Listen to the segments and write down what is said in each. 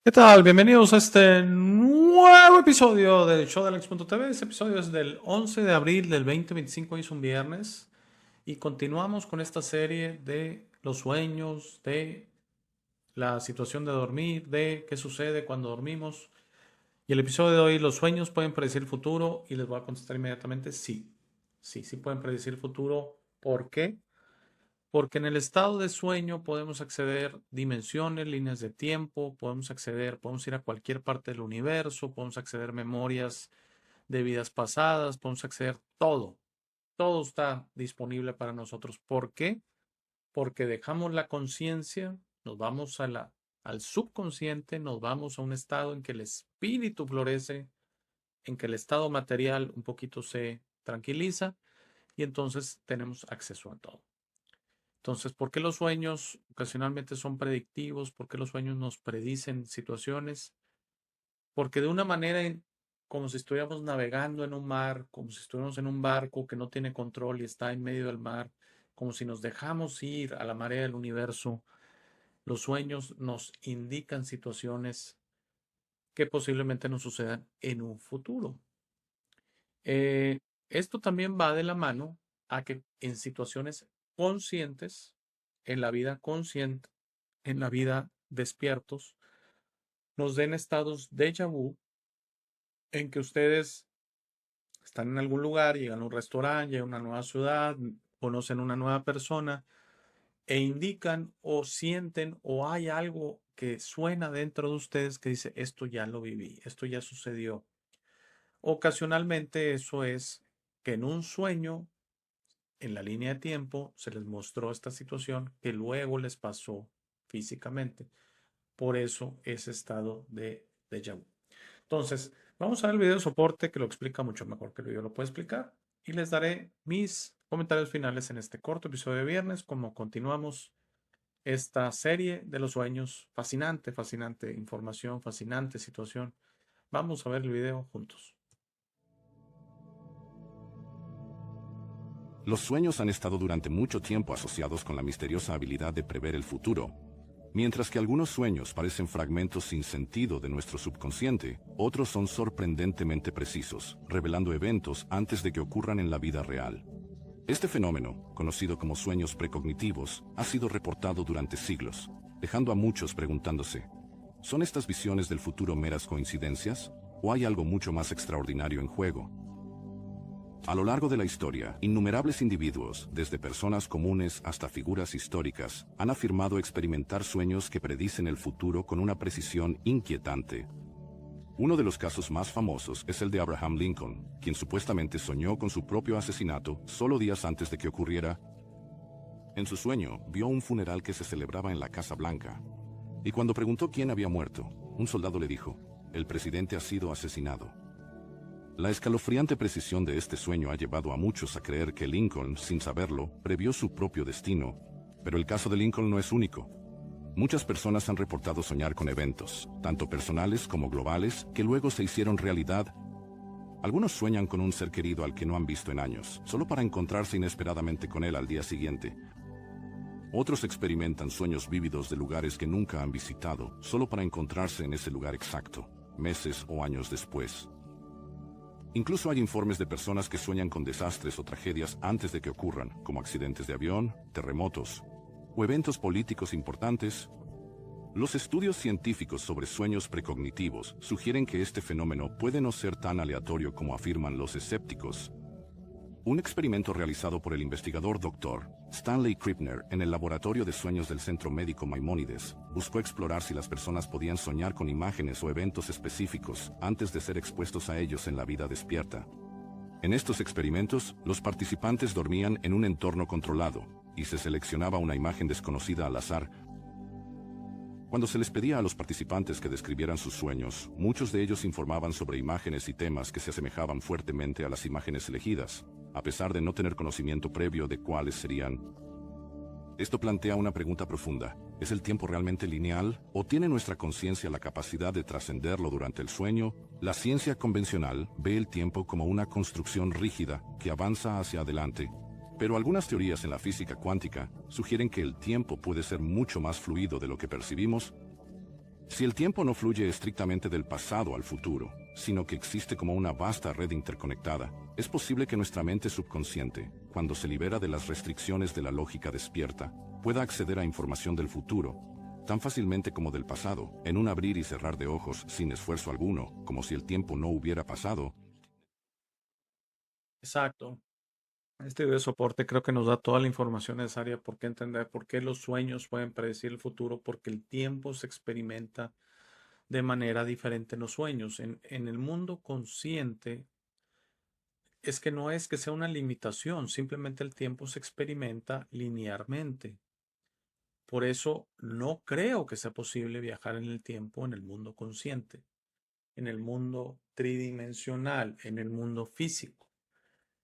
¿Qué tal? Bienvenidos a este nuevo episodio del show de Alex.tv. Este episodio es del 11 de abril del 2025, hoy es un viernes, y continuamos con esta serie de los sueños, de la situación de dormir, de qué sucede cuando dormimos. Y el episodio de hoy, ¿los sueños pueden predecir el futuro? Y les voy a contestar inmediatamente, sí. Sí pueden predecir el futuro. ¿Por qué? Porque en el estado de sueño podemos acceder dimensiones, líneas de tiempo, podemos ir a cualquier parte del universo, podemos acceder memorias de vidas pasadas, podemos acceder todo. Todo está disponible para nosotros. ¿Por qué? Porque dejamos la conciencia, nos vamos al subconsciente, nos vamos a un estado en que el espíritu florece, en que el estado material un poquito se tranquiliza y entonces tenemos acceso a todo. Entonces, ¿por qué los sueños ocasionalmente son predictivos? ¿Por qué los sueños nos predicen situaciones? Porque de una manera como si estuviéramos navegando en un mar, como si estuviéramos en un barco que no tiene control y está en medio del mar, como si nos dejamos ir a la marea del universo, los sueños nos indican situaciones que posiblemente nos sucedan en un futuro. Eh, Esto también va de la mano a que en situaciones conscientes, en la vida consciente, en la vida despiertos, nos den estados déjà vu en que ustedes están en algún lugar, llegan a un restaurante, llegan a una nueva ciudad, conocen una nueva persona e indican o sienten o hay algo que suena dentro de ustedes que dice, esto ya lo viví, esto ya sucedió. Ocasionalmente eso es que en un sueño, en la línea de tiempo, se les mostró esta situación que luego les pasó físicamente. Por eso ese estado de déjà vu. Entonces, vamos a ver el video de soporte que lo explica mucho mejor que el video lo puede explicar. Y les daré mis comentarios finales en este corto episodio de viernes, como continuamos esta serie de los sueños. Fascinante, fascinante información, fascinante situación. Vamos a ver el video juntos. Los sueños han estado durante mucho tiempo asociados con la misteriosa habilidad de prever el futuro. Mientras que algunos sueños parecen fragmentos sin sentido de nuestro subconsciente, otros son sorprendentemente precisos, revelando eventos antes de que ocurran en la vida real. Este fenómeno, conocido como sueños precognitivos, ha sido reportado durante siglos, dejando a muchos preguntándose, ¿son estas visiones del futuro meras coincidencias? ¿O hay algo mucho más extraordinario en juego? A lo largo de la historia, innumerables individuos, desde personas comunes hasta figuras históricas, han afirmado experimentar sueños que predicen el futuro con una precisión inquietante. Uno de los casos más famosos es el de Abraham Lincoln, quien supuestamente soñó con su propio asesinato solo días antes de que ocurriera. En su sueño, vio un funeral que se celebraba en la Casa Blanca. Y cuando preguntó quién había muerto, un soldado le dijo, «El presidente ha sido asesinado». La escalofriante precisión de este sueño ha llevado a muchos a creer que Lincoln, sin saberlo, previó su propio destino. Pero el caso de Lincoln no es único. Muchas personas han reportado soñar con eventos, tanto personales como globales, que luego se hicieron realidad. Algunos sueñan con un ser querido al que no han visto en años, solo para encontrarse inesperadamente con él al día siguiente. Otros experimentan sueños vívidos de lugares que nunca han visitado, solo para encontrarse en ese lugar exacto, meses o años después. Incluso hay informes de personas que sueñan con desastres o tragedias antes de que ocurran, como accidentes de avión, terremotos o eventos políticos importantes. Los estudios científicos sobre sueños precognitivos sugieren que este fenómeno puede no ser tan aleatorio como afirman los escépticos. Un experimento realizado por el investigador Dr. Stanley Krippner en el Laboratorio de Sueños del Centro Médico Maimónides buscó explorar si las personas podían soñar con imágenes o eventos específicos antes de ser expuestos a ellos en la vida despierta. En estos experimentos, los participantes dormían en un entorno controlado y se seleccionaba una imagen desconocida al azar. Cuando se les pedía a los participantes que describieran sus sueños, muchos de ellos informaban sobre imágenes y temas que se asemejaban fuertemente a las imágenes elegidas, a pesar de no tener conocimiento previo de cuáles serían. Esto plantea una pregunta profunda. ¿Es el tiempo realmente lineal? ¿O tiene nuestra conciencia la capacidad de trascenderlo durante el sueño? La ciencia convencional ve el tiempo como una construcción rígida que avanza hacia adelante. Pero algunas teorías en la física cuántica sugieren que el tiempo puede ser mucho más fluido de lo que percibimos. Si el tiempo no fluye estrictamente del pasado al futuro, sino que existe como una vasta red interconectada, es posible que nuestra mente subconsciente, cuando se libera de las restricciones de la lógica despierta, pueda acceder a información del futuro, tan fácilmente como del pasado, en un abrir y cerrar de ojos sin esfuerzo alguno, como si el tiempo no hubiera pasado. Exacto. Este video de soporte creo que nos da toda la información necesaria por qué entender por qué los sueños pueden predecir el futuro, porque el tiempo se experimenta de manera diferente en los sueños. En el mundo consciente es que no es que sea una limitación, simplemente el tiempo se experimenta linealmente. Por eso no creo que sea posible viajar en el tiempo en el mundo consciente, en el mundo tridimensional, en el mundo físico.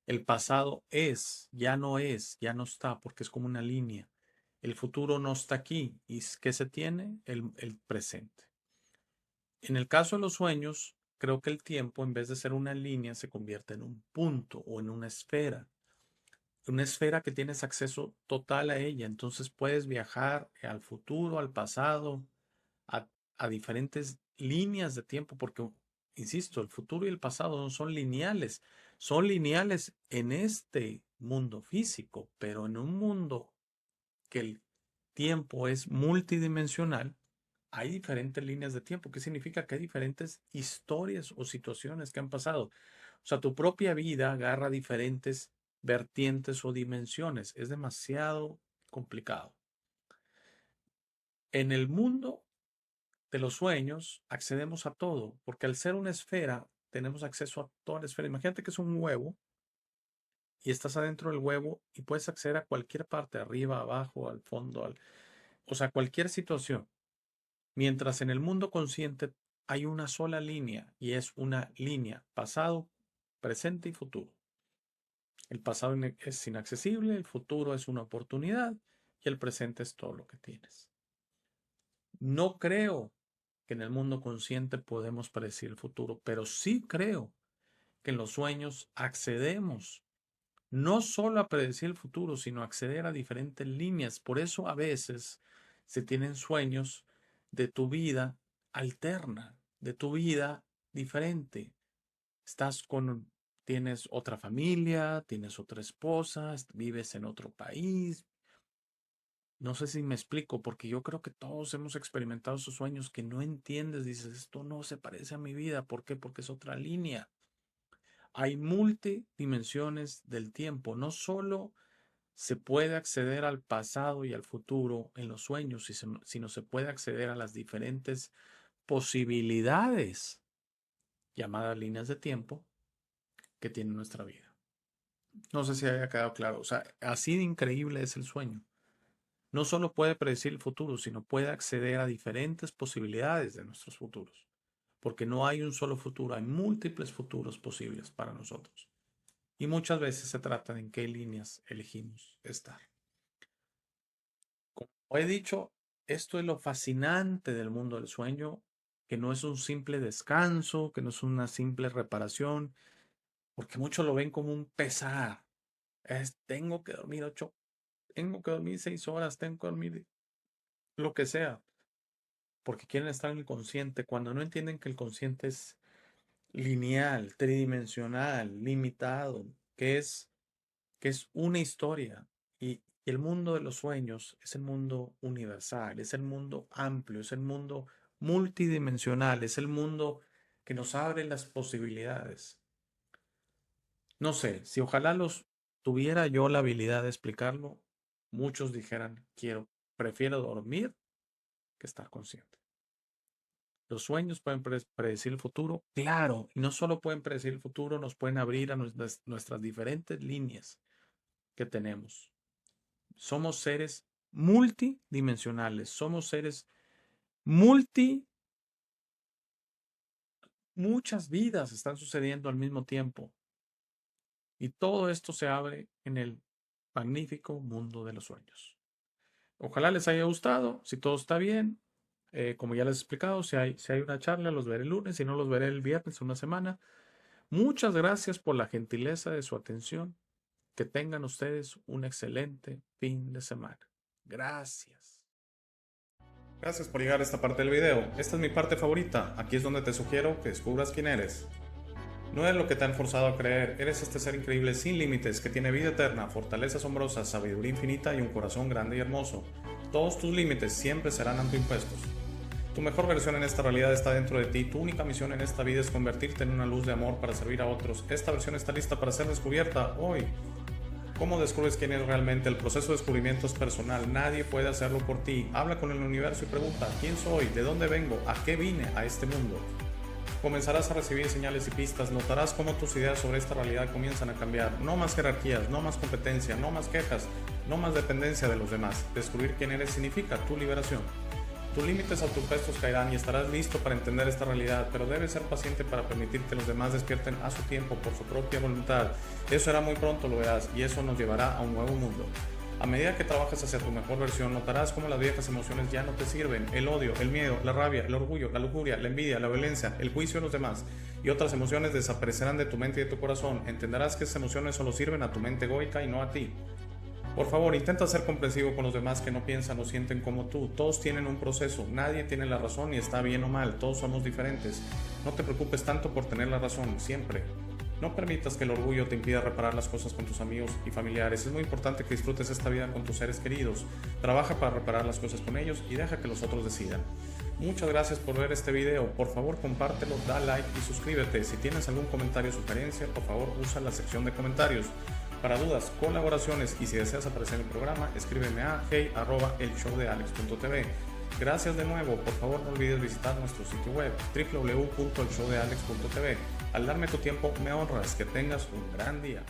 El pasado es, ya no está, porque es como una línea. El futuro no está aquí. ¿Y qué se tiene? El presente. En el caso de los sueños, creo que el tiempo, en vez de ser una línea, se convierte en un punto o en una esfera. Una esfera que tienes acceso total a ella. Entonces puedes viajar al futuro, al pasado, a, a diferentes líneas de tiempo, porque, insisto, el futuro y el pasado no son lineales. Son lineales en este mundo físico, pero en un mundo que el tiempo es multidimensional, hay diferentes líneas de tiempo. ¿Qué significa? Que hay diferentes historias o situaciones que han pasado. O sea, tu propia vida agarra diferentes vertientes o dimensiones. Es demasiado complicado. En el mundo de los sueños accedemos a todo, porque al ser una esfera, tenemos acceso a toda la esfera. Imagínate que es un huevo y estás adentro del huevo y puedes acceder a cualquier parte, arriba, abajo, al fondo, o sea, cualquier situación. Mientras en el mundo consciente hay una sola línea y es una línea pasado, presente y futuro. El pasado es inaccesible, el futuro es una oportunidad y el presente es todo lo que tienes. No creo que en el mundo consciente podemos predecir el futuro, pero sí creo que en los sueños accedemos no solo a predecir el futuro, sino a acceder a diferentes líneas. Por eso a veces se tienen sueños de tu vida alterna, de tu vida diferente. Tienes otra familia, tienes otra esposa, vives en otro país. No sé si me explico, porque yo creo que todos hemos experimentado esos sueños que no entiendes. Dices, esto no se parece a mi vida. ¿Por qué? Porque es otra línea. Hay multidimensiones del tiempo. No solo se puede acceder al pasado y al futuro en los sueños, sino se puede acceder a las diferentes posibilidades llamadas líneas de tiempo que tiene nuestra vida. No sé si haya quedado claro. O sea, así de increíble es el sueño. No solo puede predecir el futuro, sino puede acceder a diferentes posibilidades de nuestros futuros. Porque no hay un solo futuro, hay múltiples futuros posibles para nosotros. Y muchas veces se trata de en qué líneas elegimos estar. Como he dicho, esto es lo fascinante del mundo del sueño, que no es un simple descanso, que no es una simple reparación, porque muchos lo ven como un pesar. Tengo que dormir 8, tengo que dormir 6 horas, tengo que dormir lo que sea, porque quieren estar en el consciente, cuando no entienden que el consciente es lineal, tridimensional, limitado, que es una historia. Y el mundo de los sueños es el mundo universal, es el mundo amplio, es el mundo multidimensional, es el mundo que nos abre las posibilidades. No sé, si ojalá tuviera yo la habilidad de explicarlo, muchos dijeran, prefiero dormir que estar consciente. Los sueños pueden predecir el futuro, claro, y no solo pueden predecir el futuro, nos pueden abrir a nuestras diferentes líneas que tenemos. Somos seres multidimensionales, somos seres multi, muchas vidas están sucediendo al mismo tiempo. Y todo esto se abre en el magnífico mundo de los sueños. Ojalá les haya gustado. Si todo está bien, como ya les he explicado, si hay una charla, los veré el lunes, si no, los veré el viernes, una semana. Muchas gracias por la gentileza de su atención. Que tengan ustedes un excelente fin de semana. Gracias. Gracias por llegar a esta parte del video. Esta es mi parte favorita. Aquí es donde te sugiero que descubras quién eres. No eres lo que te han forzado a creer. Eres este ser increíble sin límites que tiene vida eterna, fortaleza asombrosa, sabiduría infinita y un corazón grande y hermoso. Todos tus límites siempre serán autoimpuestos. Tu mejor versión en esta realidad está dentro de ti. Tu única misión en esta vida es convertirte en una luz de amor para servir a otros. Esta versión está lista para ser descubierta hoy. ¿Cómo descubres quién eres realmente? El proceso de descubrimiento es personal. Nadie puede hacerlo por ti. Habla con el universo y pregunta: ¿quién soy? ¿De dónde vengo? ¿A qué vine a este mundo? Comenzarás a recibir señales y pistas. Notarás cómo tus ideas sobre esta realidad comienzan a cambiar. No más jerarquías, no más competencia, no más quejas, no más dependencia de los demás. Descubrir quién eres significa tu liberación. Tus límites autoimpuestos caerán y estarás listo para entender esta realidad, pero debes ser paciente para permitir que los demás despierten a su tiempo por su propia voluntad. Eso será muy pronto, lo verás, y eso nos llevará a un nuevo mundo. A medida que trabajes hacia tu mejor versión, notarás cómo las viejas emociones ya no te sirven. El odio, el miedo, la rabia, el orgullo, la lujuria, la envidia, la violencia, el juicio de los demás y otras emociones desaparecerán de tu mente y de tu corazón. Entenderás que esas emociones solo sirven a tu mente egoica y no a ti. Por favor, intenta ser comprensivo con los demás que no piensan o sienten como tú. Todos tienen un proceso, nadie tiene la razón y está bien o mal, todos somos diferentes. No te preocupes tanto por tener la razón, siempre. No permitas que el orgullo te impida reparar las cosas con tus amigos y familiares. Es muy importante que disfrutes esta vida con tus seres queridos. Trabaja para reparar las cosas con ellos y deja que los otros decidan. Muchas gracias por ver este video. Por favor, compártelo, da like y suscríbete. Si tienes algún comentario o sugerencia, por favor, usa la sección de comentarios. Para dudas, colaboraciones y si deseas aparecer en el programa, escríbeme a hey@elshowdealex.tv. Gracias de nuevo. Por favor, no olvides visitar nuestro sitio web www.elshowdealex.tv. Al darme tu tiempo me honras. Que tengas un gran día.